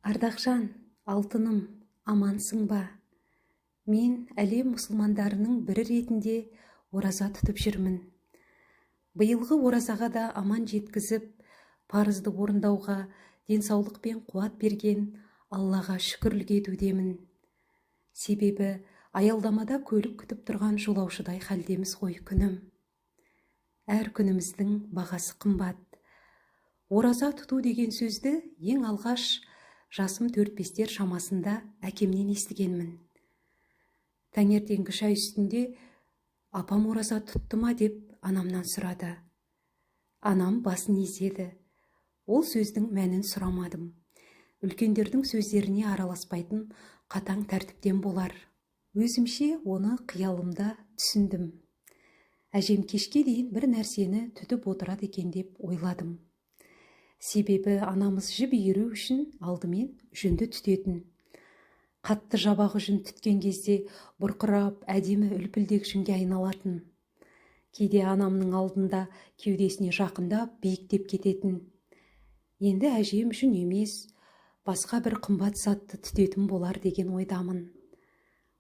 Ардақжан, алтыным, амансың ба? Мен әлем мұсылмандарының бірі ретінде ораза тұтып жүрмін. Биылғы оразаға да аман жеткізіп, парызды орындауға денсаулық пен қуат берген Аллаға шүкірлік етудемін. Себебі аялдамада көлік күтіп тұрған жолаушыдай халдеміз ғой күнім. Әр күніміздің бағасы қымбат. Ораза тұту деген сөзді ең алғаш жасым 4-5 шамасында әкемнен естігенмін. Таңертеңгі шай үстінде апам ораза тұтты ма деп анамнан сұрады. Анам басын изеді. Ол сөздің мәнін сұрамадым. Үлкендердің сөздеріне араласпайтын қатаң тәртіптен болар. Өзімше оны қиялымда түсіндім. Әжем кешке дейін бір нәрсені түтіп отырады екен деп ойладым. Себебі анамыз жіп иіру үшін алдымен жүнді түтетін. Қатты жабағы жүн түткен кезде бұрқырап, әдемі үлпілдек жүнге айналатын. Кейде анамның алдында кеудесіне жақындап, биіктеп кететін. Енді әжем жүн емес, басқа бір қымбат затты түтетін болар деген ойдамын.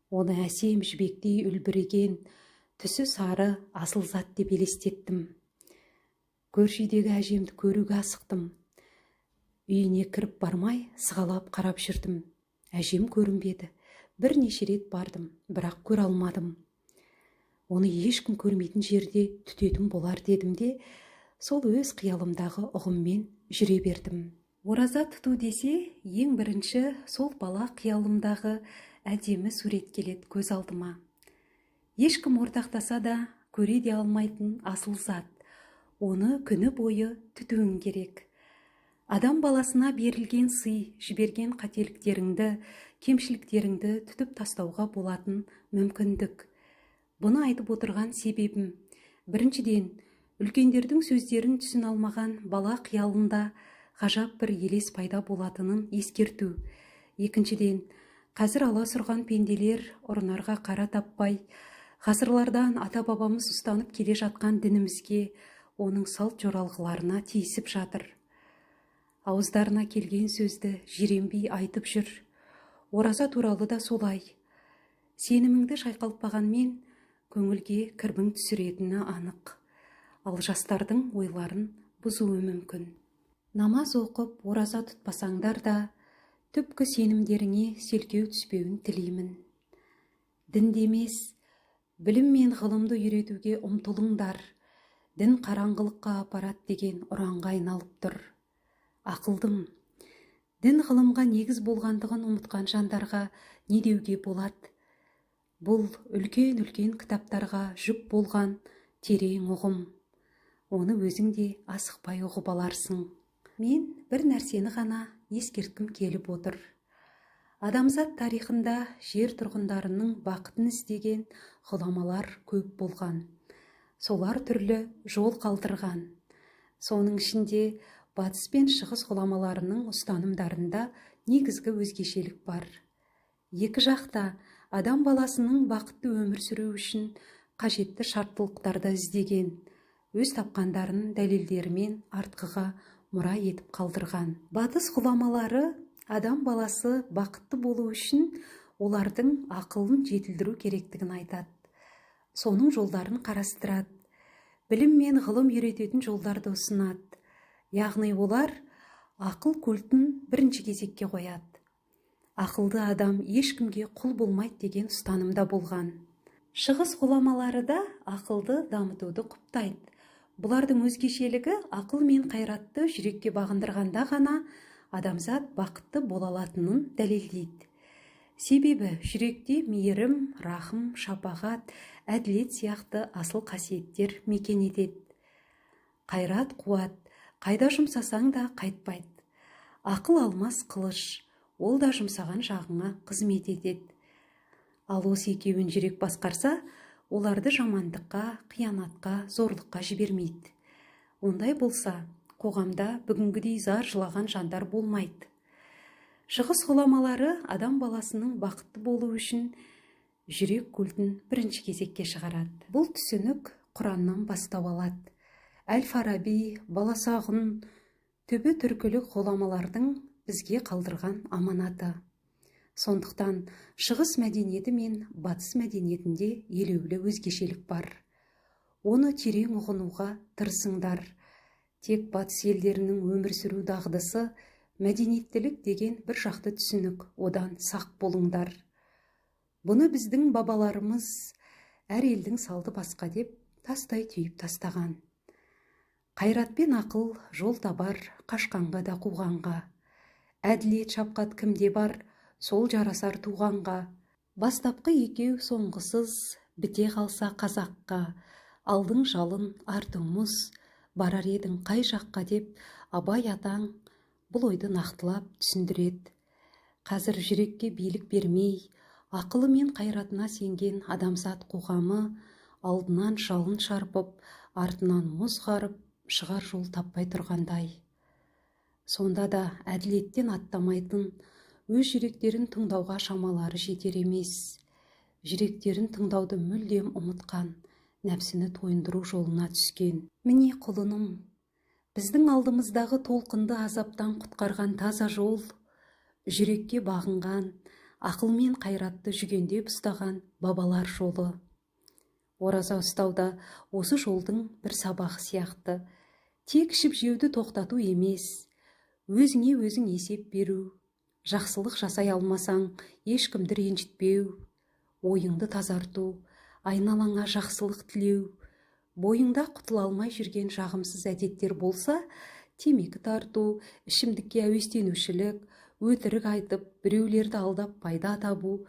Оны әсем жібектей үлбіреген, түсі сары, асыл зат деп елестеттім. Көршідегі әжемді көруге асықтым. Үйіне кіріп бармай, сығалап қарап жүрдім. Әжем көрінбеді. Бірнеше рет бардым, бірақ көре алмадым. Оны ешкім көрмейтін жерде түтетін болар дедім де, сол өз қиялымдағы ұғыммен жүре бердім. Ораза тұту десе, ең бірінші сол бала қиялымдағы әдемі сурет келеді көз алдыма. Ешкім ортақтаса да көре де алмайтын асыл зат. Оны күні бойы түтуің керек. Адам баласына берілген сый, жіберген қателіктеріңді, кемшіліктеріңді түтіп тастауға болатын мүмкіндік. Бұны айтып отырған себебім, біріншіден, үлкендердің сөздерін түсін алмаған бала қиялында ғажап бір елес пайда болатынын ескерту. Екіншіден, қазір аласұрған пенделер ұрынарға қара таппай, ғасырлардан ата-бабамыз ұстанып келе жатқан дінімізге, оның салт жоралғыларына тиісіп жатыр. Ауыздарына келген сөзді жиренбей айтып жүр. Ораза туралы да солай. Сеніміңді шайқалтпағанмен көңілге кірбің түсіретіні анық. Ал жастардың ойларын бұзуы мүмкін. Намаз оқып, ораза тұтпасаңдар да, түпкі сенімдеріңе селкеу түспеуін тілеймін. Дінде емес, білім мен ғылымды үйретуге ұмтылыңдар. Дін қараңғылыққа апарат деген ұранға айналып тұр. Ақылдым. Дін ғылымға негіз болғандығын ұмытқан жандарға не деуге болады? Бұл үлкен-үлкен кітаптарға жүк болған терең ұғым. Оны өзің де асықпай ұғып аларсың. Мен бір нәрсені ғана ескерткім келіп отыр. Адамзат тарихында жер тұрғындарының бақытын іздеген ғұламалар көп болған. Солар түрлі жол қалдырған. Соның ішінде батыс пен шығыс ғұламаларының ұстанымдарында негізгі өзгешелік бар. Екі жақта адам баласының бақытты өмір сүру үшін қажетті шарттылықтарды іздеген, өз тапқандарын дәлелдерімен артқыға мұра етіп қалдырған. Батыс ғұламалары адам баласы бақытты болу үшін олардың ақылын жетілдіру керектігін айтады. Соның жолдарын қарастырады. Білім мен ғылым үйрететін жолдарды ұсынады. Яғни олар ақыл культін бірінші кезекке қояды. Ақылды адам ешкімге құл болмайды деген ұстанымда болған. Шығыс ғұламалары да ақылды дамытуды құптайды. Бұлардың өзгешелігі ақыл мен қайратты жүрекке бағындырғанда ғана адамзат бақытты бола алатынын дәлелдейді. Себебі жүректе мейірім, рахым, шапағат, әділет сияқты асыл қасиеттер мекен етеді. Қайрат, қуат, қайда жұмсасаң да қайтпайды. Ақыл алмас қылыш, ол да жұмсаған жағыңа қызмет етеді. Ал осы екеуін жүрек басқарса, оларды жамандыққа, қиянатқа, зорлыққа жібермейді. Ондай болса, қоғамда бүгінгідей зар жылаған жандар болмайды. Шығыс ғұламалары адам баласының бақытты болу үшін жүрек культін бірінші кезекке шығарады. Бұл түсінік Құраннан бастау алады. Әл-Фараби, Баласағұн, түбі түркілік ғұламалардың бізге қалдырған аманаты. Сондықтан шығыс мәдениеті мен батыс мәдениетінде елеулі өзгешелік бар. Оны терең ұғынуға тырысыңдар. Тек батыс елдерінің өмір сүру дағдысы мәдениеттілік деген бір жақты түсінік, одан сақ болыңдар. Бұны біздің бабаларымыз әр елдің салды басқа деп тастай түйіп тастаған. Қайратпен ақыл жол табар қашқанға да қуғанға. Әділет шапқат кімде бар, сол жарасар туғанға. Бастапқы екеу соңғысыз біте қалса қазаққа. Алдың жалын, артың мұз, барар едің қай жаққа деп Абай атаң бұл ойды нақтылап түсіндіреді. Қазір жүрекке билік бермей, ақылы мен қайратына сенген адамзат қоғамы алдынан жалын шарпып, артынан мұз қарып, шығар жол таппай тұрғандай. Сонда да әділеттен аттамайтын, өз жүректерін тыңдауға шамалары жетер емес. Жүректерін тыңдауды мүлдем ұмытқан, нәпсіні тойындыру жолына түскен. Міне құлыным, біздің алдымыздағы толқынды азаптан құтқарған таза жол, жүрекке бағынған, ақыл мен қайратты жүгендеп ұстаған бабалар жолы. Ораза ұстауда осы жолдың бір сабағы сияқты. Тек ішіп жеуді тоқтату емес, өзіңе өзің есеп беру, жақсылық жасай алмасаң, ешкімді ренжітпеу, ойыңды тазарту, айналаңа жақсылық тілеу, бойыңда құтыла алмай жүрген жағымсыз әдеттер болса, темекі тарту, ішімдікке әуестенушілік, өтірік айтып, біреулерді алдап пайда табу,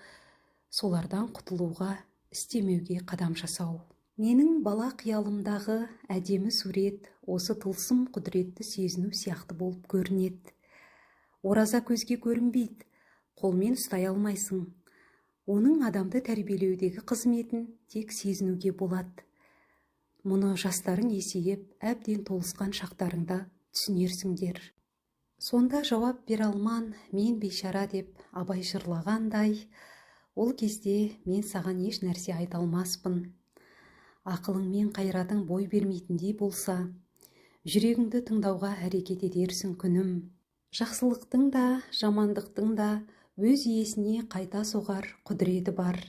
солардан құтылуға, істемеуге қадам жасау. Менің бала қиялымдағы әдемі сурет осы тылсым құдіретті сезіну сияқты болып көрінеді. Ораза көзге көрінбейді, қолмен ұстай алмайсың. Оның адамды тәрбиелеудегі қызметін тек сезінуге болады. Мұны жастарың есейіп, әбден толысқан шақтарыңда түсінерсіңдер. Сонда жауап бере алман, мен бейшара деп Абай жырлағандай, ол кезде мен саған еш нәрсе айта алмаспын. Ақылың мен қайратың бой бермейтіндей болса, жүрегіңді тыңдауға әрекет етерсің күнім. Жақсылықтың да, жамандықтың да өз иесіне қайта соғар құдіреті бар.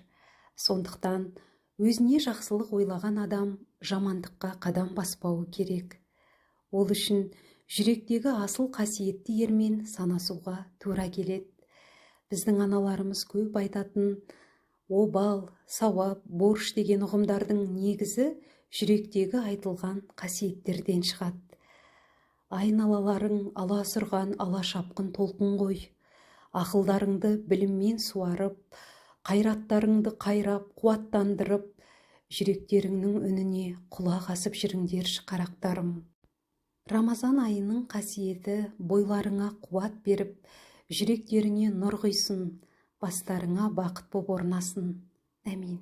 Сондықтан өзіне жақсылық ойлаған адам жамандыққа қадам баспауы керек. Ол үшін жүректегі асыл қасиетті ермен санасуға тура келеді. Біздің аналарымыз көп айтатын обал, сауап, борыш деген ұғымдардың негізі жүректегі айтылған қасиеттерден шығады. Айналаларың ала сұрған ала шапқын толқын ғой. Ақылдарыңды біліммен суарып, қайраттарыңды қайрап, қуаттандырып, жүректеріңнің үніне құлақ асып жүріңдерші қарақтарым. Рамазан айының қасиеті бойларыңа қуат беріп, жүректеріңе нұр құйсын, бастарыңа бақыт боп орнасын. Әмин.